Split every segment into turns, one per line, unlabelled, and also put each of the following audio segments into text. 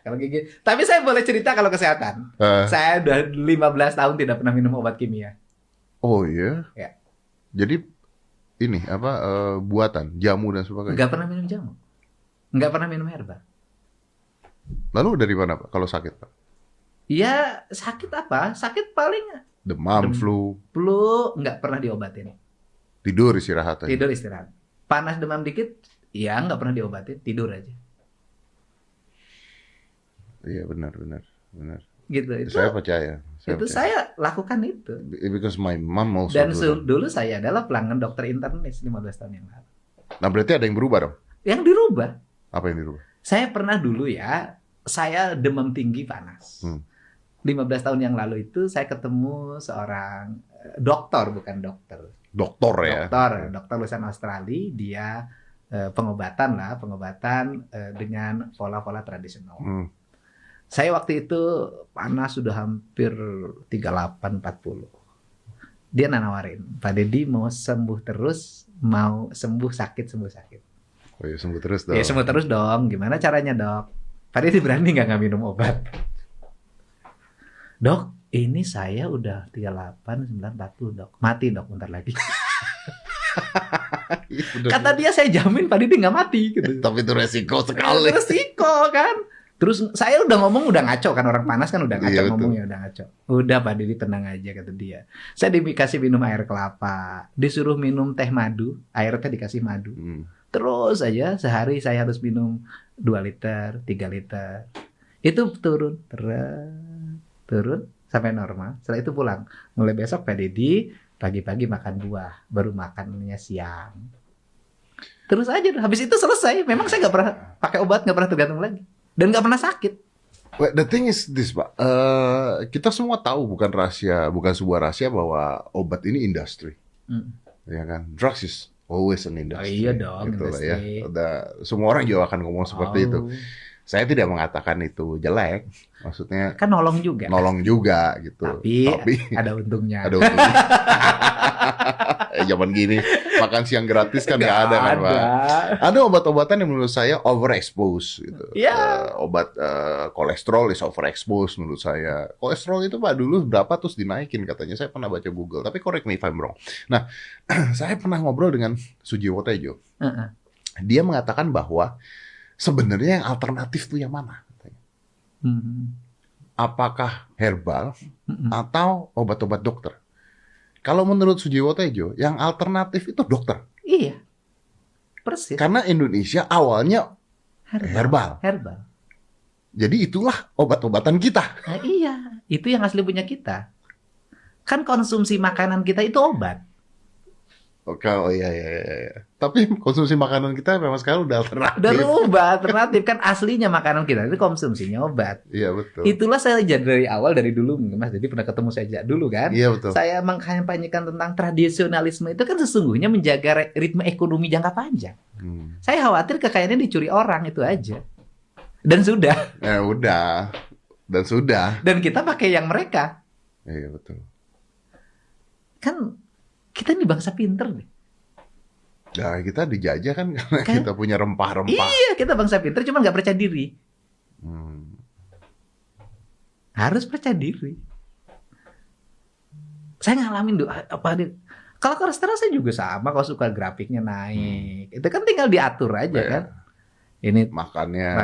Kalau gigi. Tapi saya boleh cerita kalau kesehatan. Saya udah 15 tahun tidak pernah minum obat kimia.
Oh iya?
Ya.
Jadi ini apa buatan, jamu dan sebagainya?
Nggak pernah minum jamu. Nggak pernah minum herbal.
Lalu dari mana Pak kalau sakit Pak?
Ya sakit apa? Sakit paling
Demam, flu,
nggak pernah diobatin.
tidur istirahat aja.
Tidur istirahat. Panas demam dikit, ya nggak pernah diobatin, tidur aja.
Iya benar.
Gitu. Itu
Saya percaya.
saya lakukan itu.
Because my mom also.
Dan dulu saya adalah pelanggan dokter internis 15 tahun yang lalu.
Nah berarti ada yang berubah dong?
Yang dirubah.
Apa yang dirubah?
Saya pernah dulu saya demam tinggi panas. 15 tahun yang lalu itu saya ketemu seorang dokter, bukan dokter.
Dokter ya?
Dokter lulusan Australia, dia pengobatan dengan pola-pola tradisional. Saya waktu itu panas sudah hampir 38-40. Dia nawarin, Pak Deddy mau sembuh terus, mau sembuh sakit.
Oh ya sembuh terus dong.
Ya sembuh terus dong, gimana caranya dok? Pak Deddy berani nggak minum obat? Dok, ini saya udah 38, 9, 40 dok. Mati dok, bentar lagi. Kata dia saya jamin Pak Deddy nggak mati. Gitu.
Tapi itu resiko sekali.
Resiko kan. Terus saya udah ngomong udah ngaco kan, orang panas kan udah ngaco,
iya,
ngomongnya udah ngaco. Udah Pak Deddy tenang aja kata dia. Saya dikasih minum air kelapa, disuruh minum teh madu, airnya dikasih madu. Terus aja sehari saya harus minum 2 liter, 3 liter. Itu turun sampai normal. Setelah itu pulang. Mulai besok Pak Deddy pagi-pagi makan buah, baru makannya siang. Terus aja, habis itu selesai. Memang saya nggak pernah pakai obat, nggak pernah tergantung lagi. Dan nggak pernah sakit.
Well, the thing is this, Pak. Kita semua tahu bukan sebuah rahasia bahwa obat ini industri. Ya kan? Drugs is always an industry.
Oh iya dong,
gitu
industri.
Ya. Semua orang juga akan ngomong seperti itu. Saya tidak mengatakan itu jelek. Maksudnya
kan nolong juga
gitu.
Tapi ada untungnya.
Ada untungnya. Zaman gini makan siang gratis kan nggak ada kan Pak. Ada obat-obatan yang menurut saya overexpose gitu. Obat kolesterol is overexpose menurut saya. Kolesterol itu Pak dulu berapa terus dinaikin katanya. Saya pernah baca Google. Tapi correct me if I'm wrong. Nah, saya pernah ngobrol dengan Sujiwo Tejo. Dia mengatakan bahwa sebenarnya yang alternatif tuh yang mana? Apakah herbal atau obat-obat dokter? Kalau menurut Sujiwo Tejo, yang alternatif itu dokter.
Iya, persis.
Karena Indonesia awalnya herbal. Jadi itulah obat-obatan kita.
Nah, iya, itu yang asli punya kita. Kan konsumsi makanan kita itu obat.
Oke, oh iya. Tapi konsumsi makanan kita memang sekarang udah alternatif.
Udah rubah alternatif kan aslinya makanan kita itu konsumsinya obat.
Iya betul.
Itulah saya dari awal dari dulu Mas. Jadi pernah ketemu saya dulu kan.
Iya betul.
Saya mengkampanyekan tentang tradisionalisme itu kan sesungguhnya menjaga ritme ekonomi jangka panjang. Saya khawatir kekayaannya dicuri orang itu aja. Dan sudah.
Ya udah. Dan sudah.
Dan kita pakai yang mereka.
Iya betul.
Kan kita ini bangsa pinter nih.
Nah, kita dijajah kan karena kita punya rempah-rempah.
Iya, kita bangsa pinter cuma nggak percaya diri. Harus percaya diri. Saya ngalamin kalau kolesterol saya juga sama, kalau suka grafiknya naik. Itu kan tinggal diatur aja kan. Ini makannya.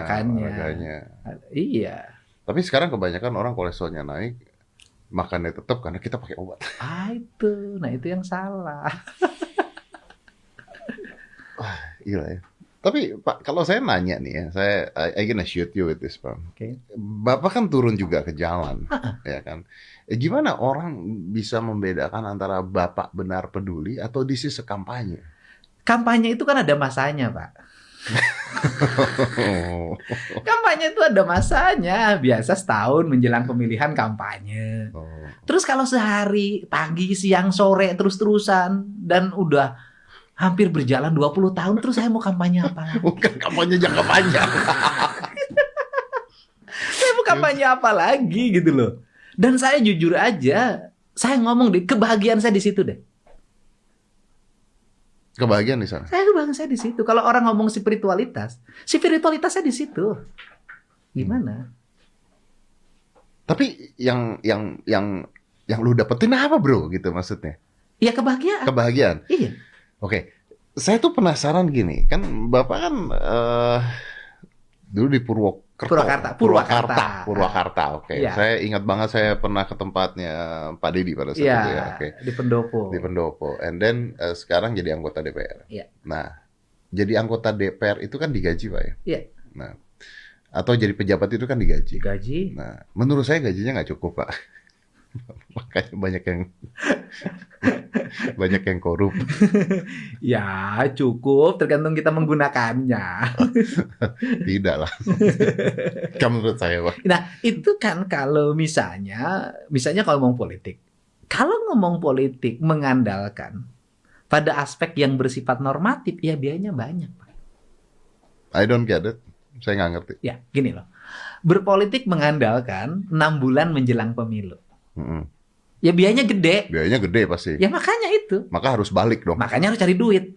Iya.
Tapi sekarang kebanyakan orang kolesterolnya naik, makannya tetap karena kita pakai obat.
Itu yang salah.
Wah, gila ya. Tapi Pak, kalau saya nanya nih ya, I gonna shoot you with this, Pak.
Okay.
Bapak kan turun juga ke jalan, ya kan? Gimana orang bisa membedakan antara Bapak benar peduli atau this is a kampanye?
Kampanye itu kan ada masanya, Pak. Kampanye itu ada masanya. Biasa setahun menjelang pemilihan kampanye. Terus kalau sehari, pagi, siang, sore terus-terusan dan udah hampir berjalan 20 tahun terus saya mau kampanye apa?
Bukan kampanye jangka panjang.
Saya mau kampanye apa lagi gitu loh. Dan saya jujur aja, saya ngomong kebahagiaan saya di situ deh.
Kebahagiaan di sana.
Saya kebahagiaan saya di situ. Kalau orang ngomong spiritualitas saya di situ. Gimana?
Tapi yang lu dapetin apa bro gitu maksudnya?
Ya kebahagiaan.
Kebahagiaan.
Iya.
Oke. Saya tuh penasaran gini, kan Bapak kan dulu di Purwakarta. Oke.
Iya.
Saya ingat banget saya pernah ke tempatnya Pak Deddy pada saat itu ya. Oke.
Di Pendopo.
Di Pendopo. And then sekarang jadi anggota DPR.
Iya.
Nah, jadi anggota DPR itu kan digaji Pak ya?
Iya.
Nah, atau jadi pejabat itu kan digaji.
Gaji.
Nah, menurut saya gajinya nggak cukup Pak. Makanya banyak yang korup.
Ya cukup, tergantung kita menggunakannya.
Tidak lah. Kan menurut saya Pak.
Nah itu kan kalau misalnya kalau ngomong politik, mengandalkan pada aspek yang bersifat normatif, ya biayanya banyak Pak.
I don't get it. Saya nggak ngerti.
Ya gini loh, berpolitik mengandalkan 6 bulan menjelang pemilu. Ya biayanya gede.
Biayanya gede pasti.
Ya makanya itu.
Maka harus balik dong.
Makanya harus cari duit.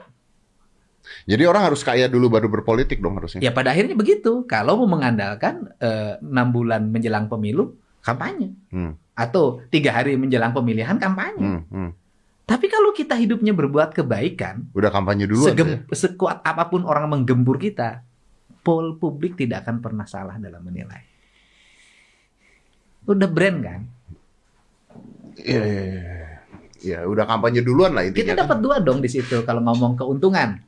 Jadi orang harus kaya dulu baru berpolitik dong harusnya.
Ya pada akhirnya begitu. Kalau mau mengandalkan 6 bulan menjelang pemilu, kampanye. Atau 3 hari menjelang pemilihan, kampanye. Tapi kalau kita hidupnya berbuat kebaikan,
udah kampanye dulu.
Sekuat apapun orang menggembur kita, publik tidak akan pernah salah dalam menilai. Udah brand kan?
Iya. Ya udah kampanye duluan lah intinya.
Kita dapat 2 dong di situ kalau ngomong keuntungan.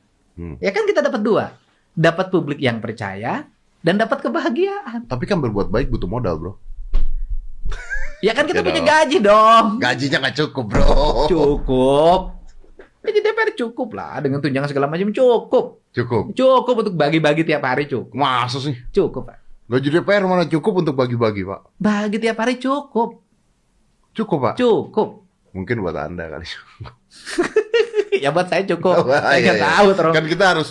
Ya kan kita dapat 2. Dapat publik yang percaya dan dapat kebahagiaan.
Tapi kan berbuat baik butuh modal, bro.
Ya kan kita punya gaji dong.
Gajinya nggak cukup, bro.
Cukup. Gaji DPR cukup lah, dengan tunjangan segala macam cukup. Cukup untuk bagi-bagi tiap hari cukup.
Masa sih?
Cukup, Pak.
Gaji DPR mana cukup untuk bagi-bagi, Pak?
Bagi tiap hari cukup.
Cukup, Pak?
Cukup.
Mungkin buat Anda kali.
Ya buat saya cukup. Saya nggak tahu terus.
Kan kita harus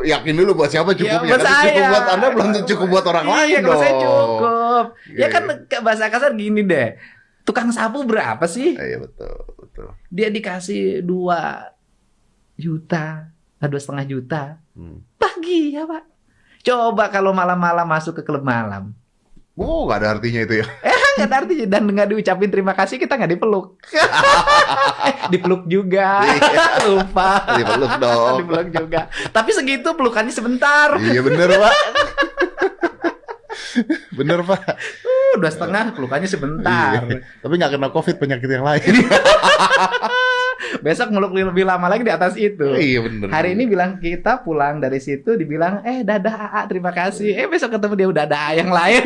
yakin dulu buat siapa cukupnya.
Ya, buat saya.
Cukup buat Anda belum cukup buat orang lain dong.
Saya cukup. Ya kan bahasa kasar gini deh. Tukang sapu berapa sih?
Iya betul.
Dia dikasih 2,5 juta. Pagi ya Pak. Coba kalau malam-malam masuk ke klub malam.
Oh, nggak ada artinya itu ya?
Nggak ada artinya. Dan nggak diucapin terima kasih, kita nggak dipeluk. Dipeluk juga. Lupa.
Dipeluk dong.
Dipeluk juga. Tapi segitu pelukannya sebentar.
Iya bener Pak. Bener Pak.
2,5 pelukannya sebentar.
Iya. Tapi nggak kena COVID, penyakit yang lain.
Besok meluk lebih lama lagi di atas itu.
Iya bener.
Hari ini bilang kita pulang dari situ dibilang dadah AA terima kasih. Besok ketemu dia udah ada AA yang lain.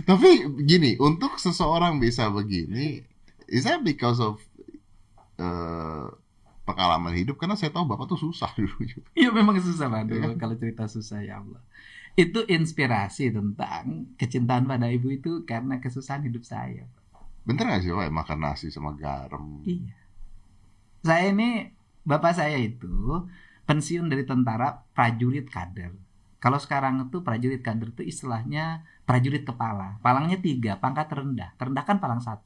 Tapi gini, untuk seseorang bisa begini, is that because of pengalaman hidup? Karena saya tahu Bapak tuh susah dulu.
Iya memang susah Pak. Kalau cerita susah ya Allah. Itu inspirasi tentang kecintaan pada ibu itu karena kesusahan hidup saya.
Bener gak sih Pak makan nasi sama garam?
Iya. Saya ini, bapak saya itu pensiun dari tentara prajurit kader. Kalau sekarang itu prajurit kader itu istilahnya prajurit kepala. Palangnya 3, pangkat terendah. Terendah kan palang 1.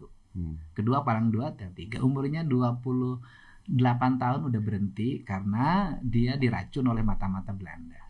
Kedua palang 2, dan 3. Umurnya 28 tahun udah berhenti karena dia diracun oleh mata-mata Belanda.